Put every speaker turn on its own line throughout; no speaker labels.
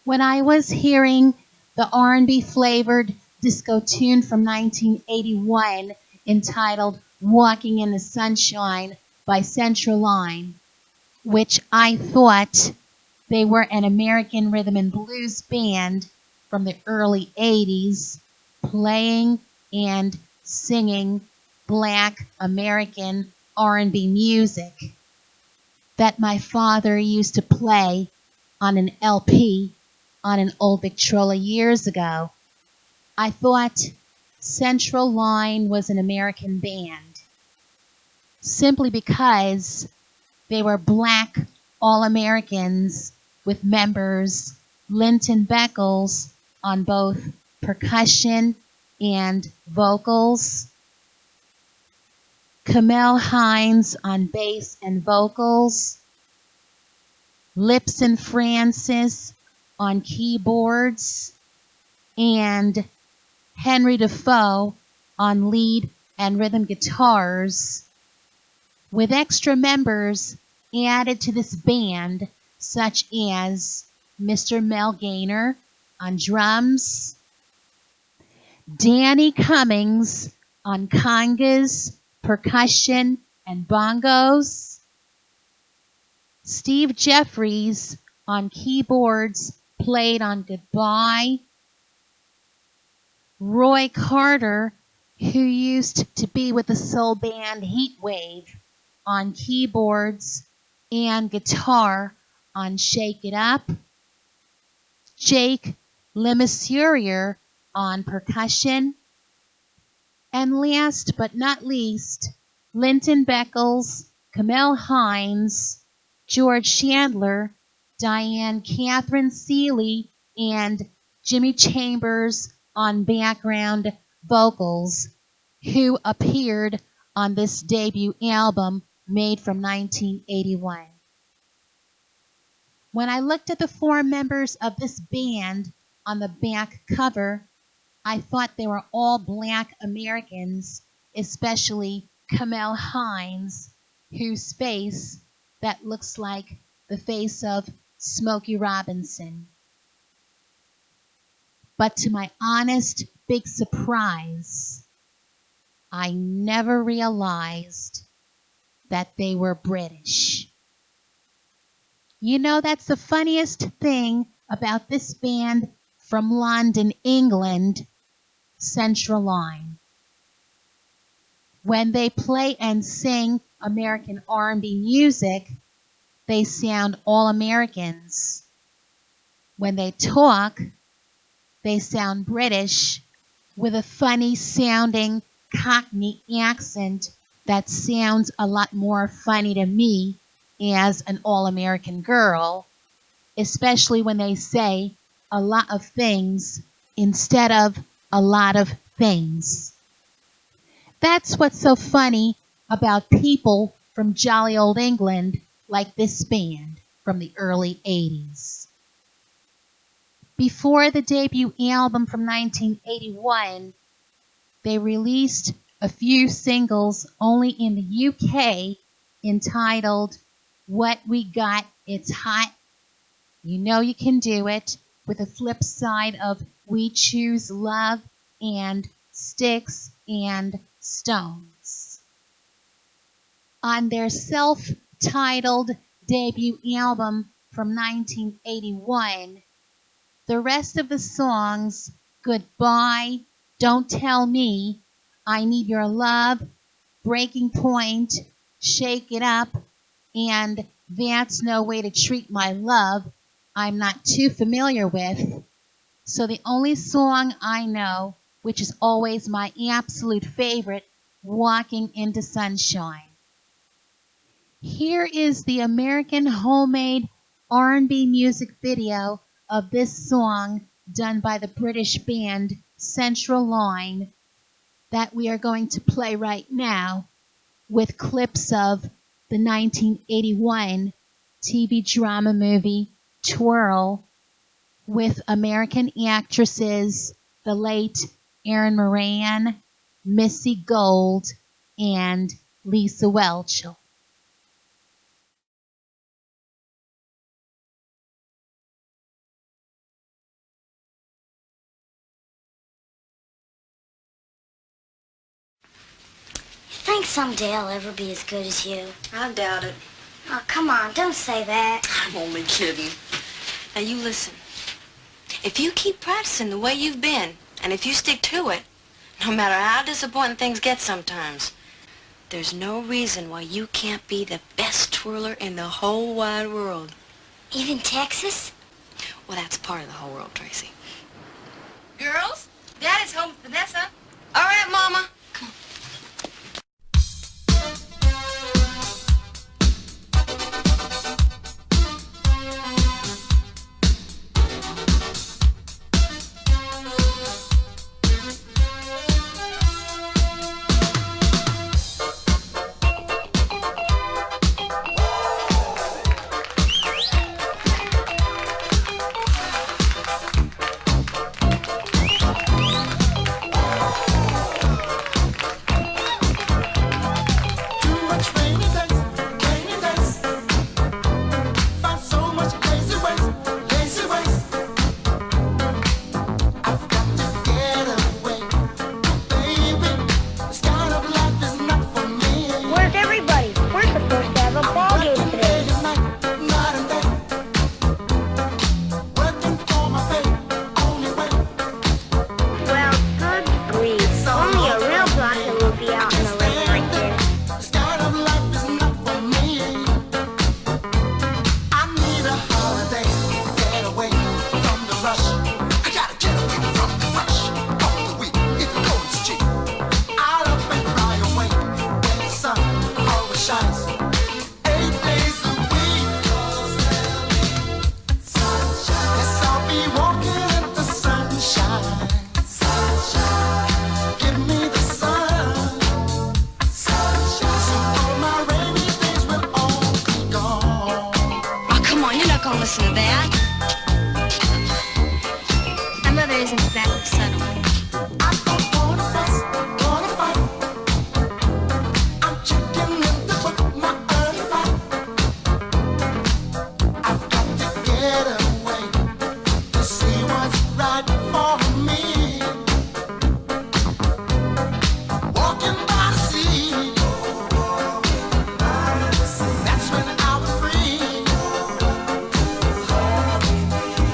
When I was hearing the R&B flavored disco tune from 1981 entitled Walking in the Sunshine by Central Line, which I thought they were an American rhythm and blues band from the early 80s playing and singing black American R&B music that my father used to play on an LP on an old Victrola years ago. I thought Central Line was an American band simply because they were black All-Americans with members Linton Beckles on both percussion and vocals, Camille Hines on bass and vocals, Lipson Francis on keyboards, and Henry Defoe on lead and rhythm guitars, with extra members added to this band, such as Mr. Mel Gaynor on drums, Danny Cummings on congas, percussion, and bongos, Steve Jeffries on keyboards played on Goodbye, Roy Carter, who used to be with the soul band Heatwave, on keyboards and guitar on Shake It Up, Jake Lemisurier on percussion, and last but not least, Linton Beckles, Camille Hines, George Chandler, Diane Catherine Seeley, and Jimmy Chambers on background vocals, who appeared on this debut album made from 1981. When I looked at the four members of this band on the back cover, I thought they were all black Americans, especially Camille Hines, whose face that looks like the face of Smokey Robinson. But to my honest big surprise, I never realized that they were British. You know, that's the funniest thing about this band from London, England, Central Line. When they play and sing American R&B music, they sound all Americans. When they talk, they sound British with a funny sounding Cockney accent that sounds a lot more funny to me as an all-American girl, especially when they say a lot of things instead of a lot of things. That's what's so funny about people from jolly old England like this band from the early 80s. Before the debut album from 1981, they released a few singles only in the UK entitled What We Got, It's Hot, You Know You Can Do It, with a flip side of We Choose Love and Sticks and Stones. On their self-titled debut album from 1981, the rest of the songs, Goodbye, Don't Tell Me, I Need Your Love, Breaking Point, Shake It Up, and That's No Way to Treat My Love, I'm not too familiar with. So the only song I know, which is always my absolute favorite, Walking into Sunshine. Here is the American homemade R&B music video of this song done by the British band Central Line that we are going to play right now with clips of the 1981 TV drama movie Twirl with American actresses the late Erin Moran, Missy Gold, and Lisa Whelchel.
think someday I'll ever be as good as you.
I doubt it.
Oh, come on, don't say that.
I'm only kidding. Now you listen. If you keep practicing the way you've been, and if you stick to it, no matter how disappointing things get sometimes, there's no reason why you can't be the best twirler in the whole wide world.
Even Texas?
Well, that's part of the whole world, Tracy.
Girls, Dad is home with Vanessa.
All right, Mama. Come on.
Where's everybody? We're supposed to have a ball game today. Well, good grief. Only a real doctor will be out in the rain like this.
Shines 8 days a week. Yes, I'll be walking in the sunshine. Give me the sun. So all my rainy days will all be gone.
Oh, come on, you're not gonna listen to that.
My mother isn't exactly subtle.
I don't wanna fuss, wanna fight. I'm checking in the book, my early fight. I've got to get away to see what's right for me. Walking by the sea, that's when I was free.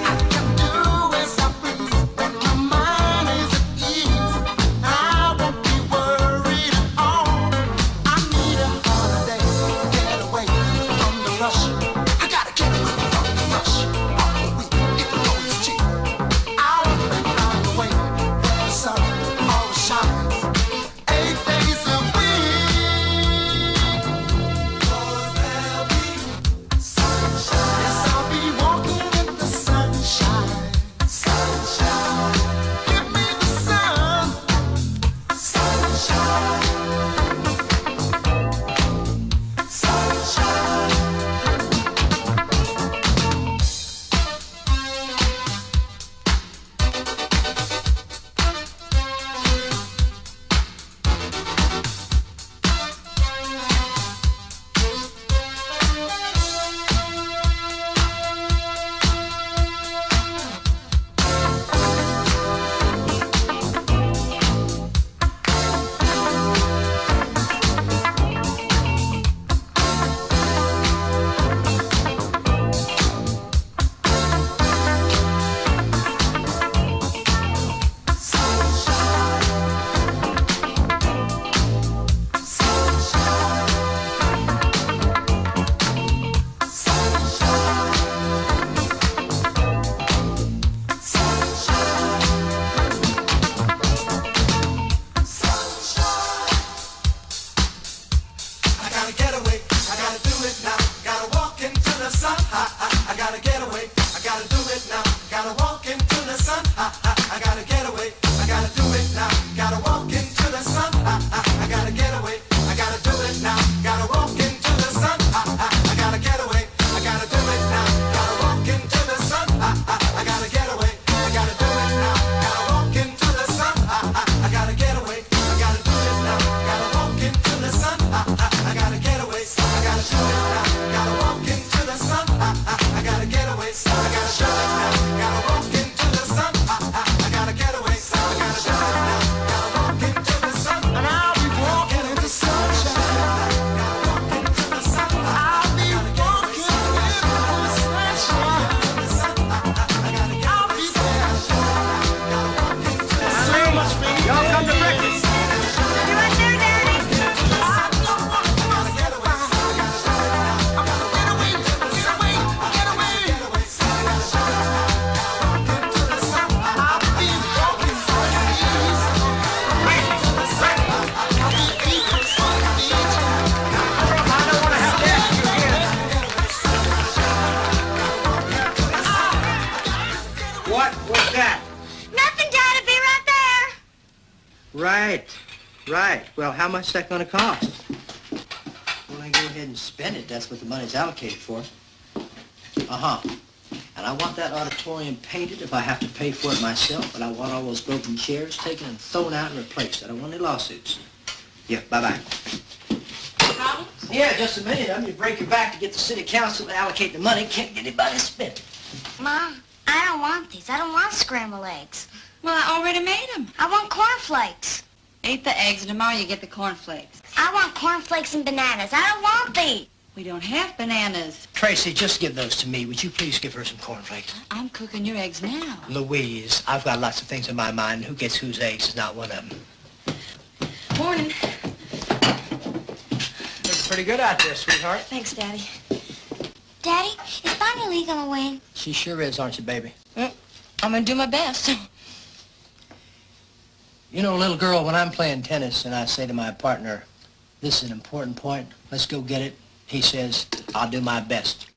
I can do as I please when my mind
Right. Well, how much is that going to cost? When I go ahead and spend it, that's what the money's allocated for. Uh-huh. And I want that auditorium painted if I have to pay for it myself, and I want all those broken chairs taken and thrown out and replaced. I don't want any lawsuits. Yeah, bye-bye.
Problems?
Yeah, just a minute. I'm going to break your back to get the city council to allocate the money. Can't get anybody to spend it.
Mom, I don't want these. I don't want scrambled eggs.
Well, I already made them.
I want cornflakes.
Eat the eggs, and tomorrow you get the cornflakes.
I want cornflakes and bananas. I don't want these.
We don't have bananas.
Tracy, just give those to me. Would you please give her some cornflakes?
I'm cooking your eggs now.
Louise, I've got lots of things in my mind. Who gets whose eggs is not one of them.
Morning.
Looks pretty good out there, sweetheart.
Thanks, Daddy.
Daddy, is Bonnie Lee gonna win?
She sure is, aren't you, baby?
I'm gonna do my best.
You know, little girl, when I'm playing tennis and I say to my partner, this is an important point, let's go get it, he says, I'll do my best.